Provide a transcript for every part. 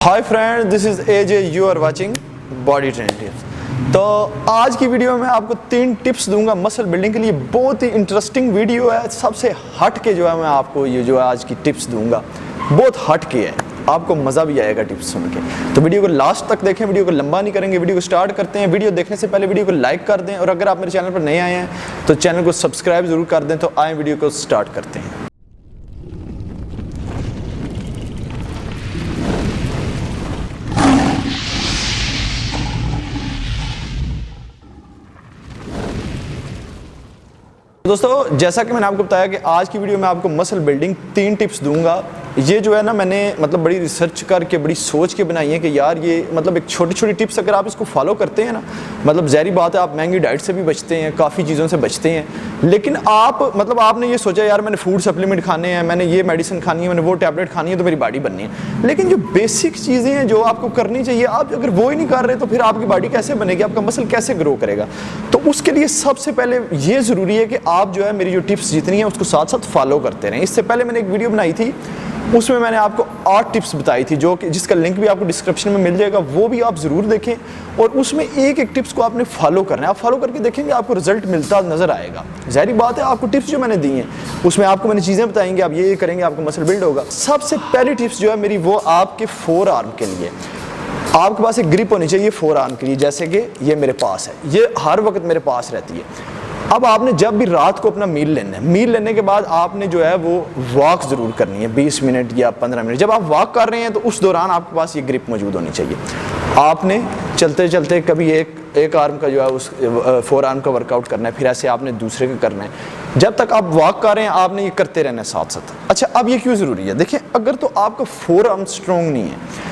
Hi friend, this is AJ, you are watching body training tips. तो आज की video में आपको 3 टिप्स दूंगा मसल बिल्डिंग के लिए। बहुत ही इंटरेस्टिंग वीडियो है। सबसे हट के जो है मैं आपको ये जो है आज की टिप्स दूंगा, बहुत हट के है, आपको मज़ा भी आएगा टिप्स सुन के। तो वीडियो को लास्ट तक देखें, वीडियो को लंबा नहीं करेंगे। वीडियो को स्टार्ट करते हैं। वीडियो देखने से पहले वीडियो को लाइक कर दें, और अगर आप मेरे चैनल पर नए आए हैं तो चैनल को सब्सक्राइब जरूर कर दें। तो आए वीडियो को स्टार्ट करते हैं। दोस्तों, जैसा कि मैंने आपको बताया कि आज की वीडियो में आपको मसल बिल्डिंग 3 टिप्स दूंगा। ये जो है ना, मैंने मतलब बड़ी रिसर्च करके, बड़ी सोच के बनाई है कि यार ये मतलब एक छोटी छोटी टिप्स अगर आप इसको फॉलो करते हैं ना, मतलब ज़ाहिर बात है आप महंगी डाइट से भी बचते हैं, काफ़ी चीज़ों से बचते हैं। लेकिन आप मतलब आपने ये सोचा यार मैंने फूड सप्लीमेंट खाने हैं, मैंने ये मेडिसिन खानी है, मैंने वो टैबलेट खानी है तो मेरी बॉडी बननी है। लेकिन जो बेसिक चीज़ें हैं जो आपको करनी चाहिए, आप अगर वो ही नहीं कर रहे तो फिर आपकी बॉडी कैसे बनेगी, आपका मसल कैसे ग्रो करेगा। तो उसके लिए सबसे पहले ये ज़रूरी है कि आप जो है मेरी जो टिप्स जितनी है उसको साथ साथ फॉलो करते रहें। इससे पहले मैंने एक वीडियो बनाई थी, उसमें मैंने आपको 8 टिप्स बताई थी, जो कि जिसका लिंक भी आपको डिस्क्रिप्शन में मिल जाएगा, वो भी आप ज़रूर देखें। और उसमें एक एक टिप्स को आपने फॉलो करना है। आप फॉलो करके देखेंगे आपको रिजल्ट मिलता नज़र आएगा। ज़ाहिर बात है आपको टिप्स जो मैंने दी हैं उसमें आपको मैंने चीज़ें बताएंगे, आप ये करेंगे आपको मसल बिल्ड होगा। सबसे पहली टिप्स जो है मेरी वो आपके फोर आर्म के लिए। आपके पास एक ग्रिप होनी चाहिए फोर आर्म के लिए, जैसे कि ये मेरे पास है, ये हर वक्त मेरे पास रहती है। अब आपने जब भी रात को अपना मील लेना है, मील लेने के बाद आपने जो है वो वॉक ज़रूर करनी है 20 मिनट या 15 मिनट। जब आप वॉक कर रहे हैं तो उस दौरान आपके पास ये ग्रिप मौजूद होनी चाहिए। आपने चलते चलते कभी एक आर्म का जो है उस फोर आर्म का वर्कआउट करना है, फिर ऐसे आपने दूसरे का करना है। जब तक आप वॉक कर रहे हैं आपने ये करते रहना है साथ साथ। अच्छा, अब ये क्यों ज़रूरी है? देखिए, अगर तो आपका फोर आर्म स्ट्रॉन्ग नहीं है,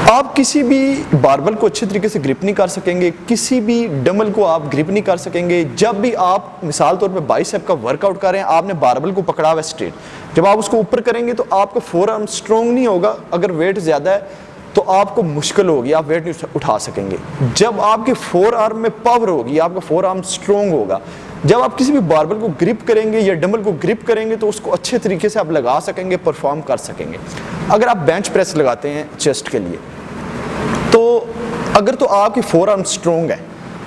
आप किसी भी बारबल को अच्छे तरीके से ग्रिप नहीं कर सकेंगे, किसी भी डंबल को आप ग्रिप नहीं कर सकेंगे। जब भी आप मिसाल तौर पे बाइसेप का वर्कआउट कर रहे हैं, आपने बारबल को पकड़ा हुआ है स्ट्रेट, जब आप उसको ऊपर करेंगे तो आपका फोर आर्म स्ट्रॉन्ग नहीं होगा। अगर वेट ज़्यादा है तो आपको मुश्किल होगी, आप वेट नहीं उठा सकेंगे। जब आपके फोर आर्म में पावर होगी, आपका फोर आर्म स्ट्रॉन्ग होगा, जब आप किसी भी बारबल को ग्रिप करेंगे या डंबल को ग्रिप करेंगे तो उसको अच्छे तरीके से आप लगा सकेंगे, परफॉर्म कर सकेंगे। अगर आप बेंच प्रेस लगाते हैं चेस्ट के लिए, तो अगर तो आपकी फोर आर्म स्ट्रॉन्ग है,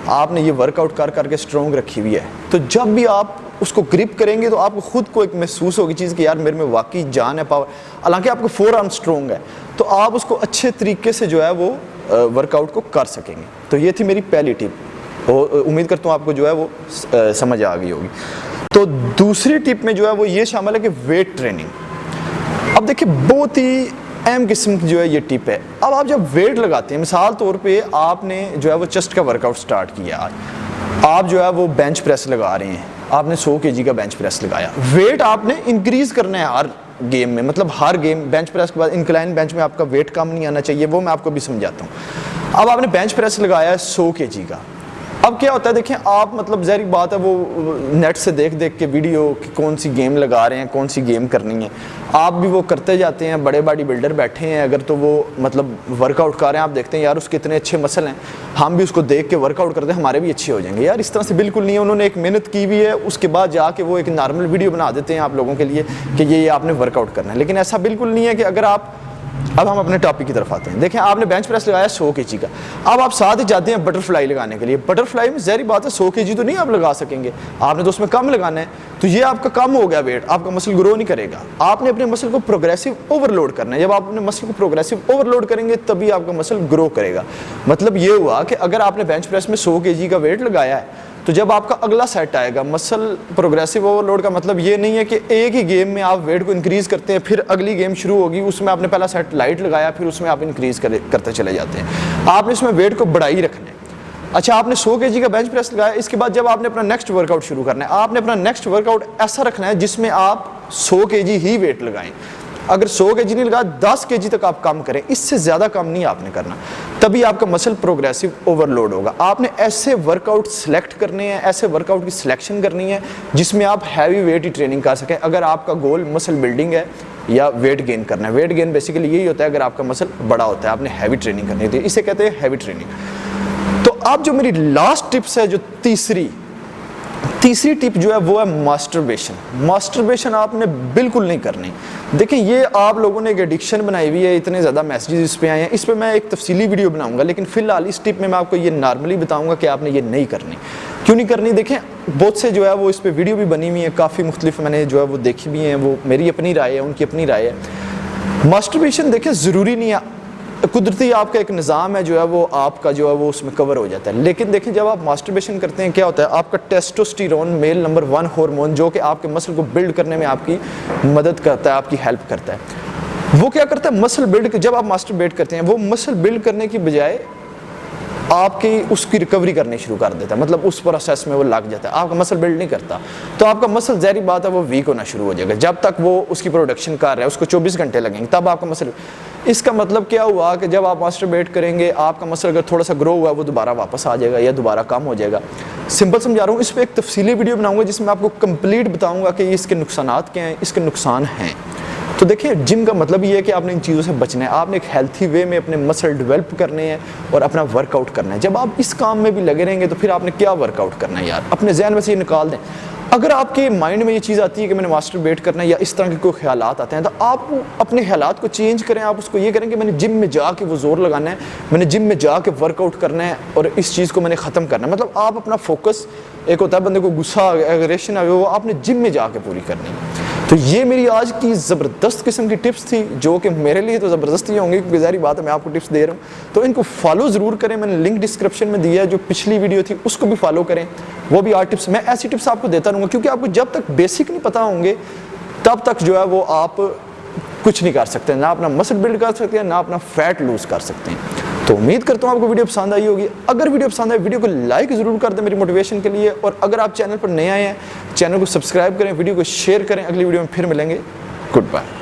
आपने ये वर्कआउट कर करके स्ट्रॉन्ग रखी हुई है, तो जब भी आप उसको ग्रिप करेंगे तो आपको खुद को एक महसूस होगी चीज़ कि यार मेरे में वाकई जान है, पावर। हालांकि आपको फोर आर्म स्ट्रॉन्ग है तो आप उसको अच्छे तरीके से जो है वो वर्कआउट को कर सकेंगे। तो ये थी मेरी पहली टिप। उम्मीद करता हूँ आपको जो है वो समझ आ गई होगी। तो दूसरी टिप में जो है वो ये शामिल है कि वेट ट्रेनिंग। अब देखिए, बहुत ही अहम किस्म की जो है ये टिप है। अब आप जब वेट लगाते हैं, मिसाल तौर पे आपने जो है वो चेस्ट का वर्कआउट स्टार्ट किया, आज आप जो है वो बेंच प्रेस लगा रहे हैं, आपने 100 kg का बेंच प्रेस लगाया। वेट आपने इंक्रीज करना है हर गेम में, मतलब हर गेम बेंच प्रेस के बाद इंक्लाइन बेंच में आपका वेट कम नहीं आना चाहिए, वो मैं आपको भी समझाता हूँ। अब आपने बेंच प्रेस लगाया है 100 kg का। अब क्या होता है, देखें आप मतलब ज़ाहिर बात है वो नेट से देख देख के वीडियो कि कौन सी गेम लगा रहे हैं, कौन सी गेम करनी है, आप भी वो करते जाते हैं। बड़े बॉडी बिल्डर बैठे हैं, अगर तो वो मतलब वर्कआउट कर रहे हैं, आप देखते हैं यार उसके इतने अच्छे मसल हैं, हम भी उसको देख के वर्कआउट करते हैं, हमारे भी अच्छे हो जाएंगे। यार इस तरह से बिल्कुल नहीं है। उन्होंने एक मेहनत की हुई है, उसके बाद जाके वो एक नॉर्मल वीडियो बना देते हैं आप लोगों के लिए कि ये आपने वर्कआउट करना है। लेकिन ऐसा बिल्कुल नहीं है कि अगर आप, अब हम अपने टॉपिक की तरफ आते हैं। देखें, आपने बेंच प्रेस लगाया 100 kg का, अब आप साथ ही जाते हैं बटरफ्लाई लगाने के लिए। बटरफ्लाई में ज़ाहिर बात है 100 kg तो नहीं आप लगा सकेंगे, आपने तो उसमें कम लगाना है, तो ये आपका कम हो गया वेट, आपका मसल ग्रो नहीं करेगा। आपने अपने मसल को प्रोग्रेसिव ओवरलोड करना है। जब आप अपने मसल को प्रोग्रेसिव ओवरलोड करेंगे तभी आपका मसल ग्रो करेगा। मतलब ये हुआ कि अगर आपने बेंच प्रेस में 100 kg का वेट लगाया है, तो जब आपका अगला सेट आएगा मसल प्रोग्रेसिव ओवरलोड का मतलब ये नहीं है कि एक ही गेम में आप वेट को इंक्रीज करते हैं, फिर अगली गेम शुरू होगी उसमें आपने पहला सेट लाइट लगाया, फिर उसमें आप इंक्रीज करते चले जाते हैं। आपने इसमें वेट को बढ़ा ही रखना है। अच्छा, आपने 100 kg का बेंच प्रेस लगाया, इसके बाद जब आपने अपना नेक्स्ट वर्कआउट शुरू करना है, आपने अपना नेक्स्ट वर्कआउट ऐसा रखना है जिसमें आप 100 kg ही वेट लगाएं। अगर 100 kg नहीं लगा, 10 kg तक आप कम करें, इससे ज़्यादा कम नहीं आपने करना, तभी आपका मसल प्रोग्रेसिव ओवरलोड होगा। आपने ऐसे वर्कआउट सिलेक्ट करने हैं, ऐसे वर्कआउट की सिलेक्शन करनी है जिसमें आप हैवी वेट की ट्रेनिंग कर सकें। अगर आपका गोल मसल बिल्डिंग है या वेट गेन करना है, वेट गेन बेसिकली यही होता है, अगर आपका मसल बड़ा होता है आपने हैवी ट्रेनिंग करनी होती है, इसे कहते हैं हैवी ट्रेनिंग। तो अब जो मेरी लास्ट टिप्स है, जो तीसरी तीसरी टिप जो है वो है मास्टरबेशन। मास्टरबेशन आपने बिल्कुल नहीं करनी। देखिए ये आप लोगों ने एक एडिक्शन बनाई हुई है, इतने ज़्यादा मैसेजेस इस पे आए हैं, इस पे मैं एक तफसीली वीडियो बनाऊंगा, लेकिन फिलहाल इस टिप में मैं आपको ये नॉर्मली बताऊंगा कि आपने ये नहीं करनी। क्यों नहीं करनी? देखें बहुत से जो है वो इस पे वीडियो भी बनी हुई है, काफ़ी मुख्तलिफ मैंने जो है वो देखी भी हैं, वो मेरी अपनी राय है, उनकी अपनी राय है। मास्टरबेशन देखें ज़रूरी नहीं है, कुदरती आपका एक निज़ाम है जो है वो आपका जो है वो उसमें कवर हो जाता है। लेकिन देखें जब आप मास्टरबेशन करते हैं क्या होता है, आपका टेस्टोस्टेरोन मेल नंबर 1 हार्मोन जो कि आपके मसल को बिल्ड करने में आपकी मदद करता है, आपकी हेल्प करता है, वो क्या करता है मसल बिल्ड। जब आप मास्टरबेट करते हैं वो मसल बिल्ड करने की बजाय आपकी उसकी रिकवरी करनी शुरू कर देता है, मतलब उस प्रोसेस में वो लग जाता है, आपका मसल बिल्ड नहीं करता। तो आपका मसल ज़ाहिर बात है वो वीक होना शुरू हो जाएगा। जब तक वो उसकी प्रोडक्शन कर रहा है उसको 24 घंटे लगेंगे तब आपका मसल। इसका मतलब क्या हुआ कि जब आप मास्टरबेट करेंगे आपका मसल अगर थोड़ा सा ग्रो हुआ वो दोबारा वापस आ जाएगा या दोबारा कम हो जाएगा। सिंपल समझा रहा हूँ। इस पर एक तफसीली वीडियो बनाऊंगा जिसमें आपको कंप्लीट बताऊंगा कि इसके नुकसानात क्या हैं, इसके नुकसान हैं। तो देखिए जिम का मतलब ये है कि आपने इन चीज़ों से बचना है, आपने एक हेल्थी वे में अपने मसल डेवलप करने हैं और अपना वर्कआउट करना है। जब आप इस काम में भी लगे रहेंगे तो फिर आपने क्या वर्कआउट करना है यार, अपने जहन में से ये निकाल दें। अगर आपके माइंड में ये चीज़ आती है कि मैंने मास्टरबेट करना है या इस तरह के कोई ख्यालात आते हैं तो आप अपने ख्यालात को चेंज करें। आप उसको ये करें कि मैंने जिम में जाके वो जोर लगाना है, मैंने जिम में जाके वर्कआउट करना है और इस चीज़ को मैंने ख़त्म करना है। मतलब आप अपना फोकस, एक होता है बंदे को गुस्सा एग्रेशन आ गया, वो आपने जिम में जाके पूरी करनी है। तो ये मेरी आज की ज़बरदस्त किस्म की टिप्स थी जो कि मेरे लिए तो ज़बरदस्त ही होंगी क्योंकि ज़ाहिर बात है मैं आपको टिप्स दे रहा हूँ। तो इनको फॉलो ज़रूर करें, मैंने लिंक डिस्क्रिप्शन में दिया है, जो पिछली वीडियो थी उसको भी फॉलो करें, वो भी 8 टिप्स। मैं ऐसी टिप्स आपको देता रहूँगा क्योंकि आपको जब तक बेसिक नहीं पता होंगे तब तक जो है वो आप कुछ नहीं कर सकते, ना अपना मसल बिल्ड कर सकते हैं ना अपना फैट लूज़ कर सकते हैं। तो उम्मीद करता हूँ आपको वीडियो पसंद आई होगी। अगर वीडियो पसंद आए वीडियो को लाइक ज़रूर कर दें मेरी मोटिवेशन के लिए, और अगर आप चैनल पर नए आए हैं चैनल को सब्सक्राइब करें, वीडियो को शेयर करें। अगली वीडियो में फिर मिलेंगे। Good bye.